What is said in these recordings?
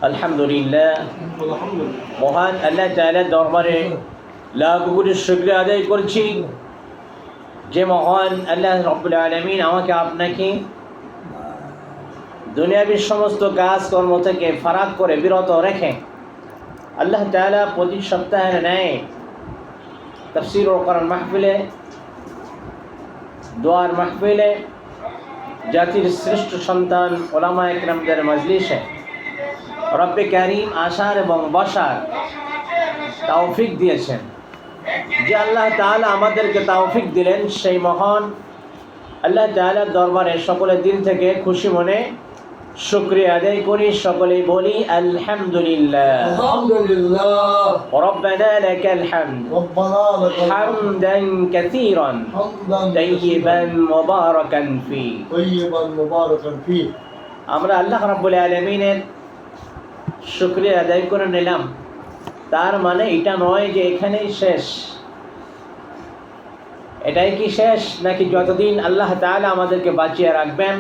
আলহামদুলিল্লাহ, মহান আল্লাহ তাআলার দরবারে লাখ কোটি শুকরিয়া আদায় করছি যে মহান আল্লাহ রাব্বুল আলামিন আমাকে আপনাকে দুনিয়াবীর সমস্ত কাজকর্ম থেকে ফারাক করে বিরত রেখে আল্লাহ তাআলা প্রতি সপ্তাহের ন্যায় তাফসীর ও কোরআন মাহফিলে, দোয়ার মাহফিলে, জাতির শ্রেষ্ঠ সন্তান ওলামায়ে কেরামদের মজলিসে রব্বে কারীম আসার এবং বসার তৌফিক দিয়েছেন। যে আল্লাহ তাআলা আমাদেরকে তৌফিক দিলেন, সেই মহান আল্লাহ তাআলার দরবারে সকলের দিল থেকে খুশি মনে শুকরিয়া আদায় করি। সকলেই বলি আলহামদুলিল্লাহ। আলহামদুলিল্লাহ। রব্বানা লাকাল হামদ হামদান কাসীরান তাইয়িবান মুবারাকান ফি। আমরা আল্লাহ রাব্বুল আলামিনের শুকরিয়া আদায় করে নিলাম, তার মানে এটা নয় যে এখানেই শেষ। এটাই কি শেষ? নাকি যতদিন আল্লাহ তাআলা আমাদেরকে বাঁচিয়ে রাখবেন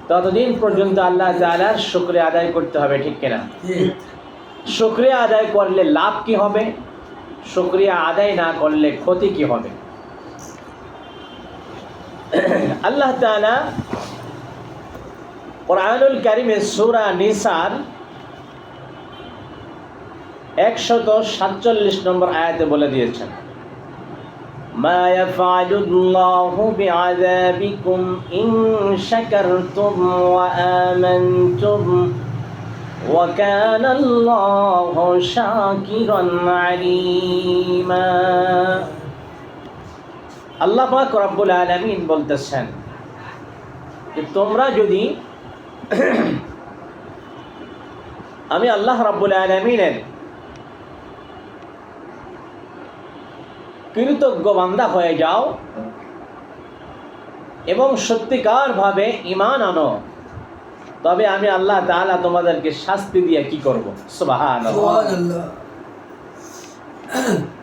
ততদিন পর্যন্ত আল্লাহ তাআলার শুকরিয়া আদায় করতে হবে, ঠিক কিনা? শুকরিয়া আদায় করলে লাভ কি হবে, শুকরিয়া আদায় না করলে ক্ষতি কি হবে? আল্লাহ তাআলা কুরআনুল কারীমে সূরা নিসার 147 নম্বর আয়াতে বলে দিয়েছেন, মা ইয়াফআলুল্লাহু বিআযাবিকুম ইন শাকারতুম ওয়া আমানতুম ওয়া কানাল্লাহু শাকিরান আলীমা। আল্লাহ পাক রব্বুল আলামিন বলতেছেন যে তোমরা যদি আমি আল্লাহ রাব্বুল আলামিনের কৃতজ্ঞ বান্দা হয়ে যাও এবং সত্যিকার ভাবে ঈমান আনো, তবে আমি আল্লাহ তাআলা তোমাদেরকে শাস্তি দিয়ে কি করব? সুবহানাল্লাহ।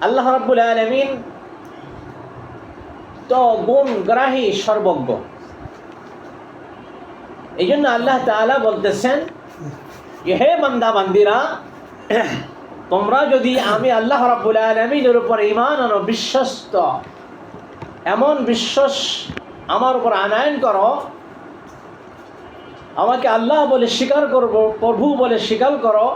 আল্লাহ রাব্বুল আলামিন তো গুণগ্রাহী, সর্বজ্ঞ। এই জন্য আল্লাহ তাআলা বলতেছেন, হে বান্দা বান্দিরা, তোমরা যদি আমি আল্লাহ রাব্বুল আলামিনের উপর ঈমান আনো, বিশ্বস্ত, এমন বিশ্বাস আমার উপর আনয়ন করো, আমাকে আল্লাহ বলে স্বীকার করবো, প্রভু বলে স্বীকার করো,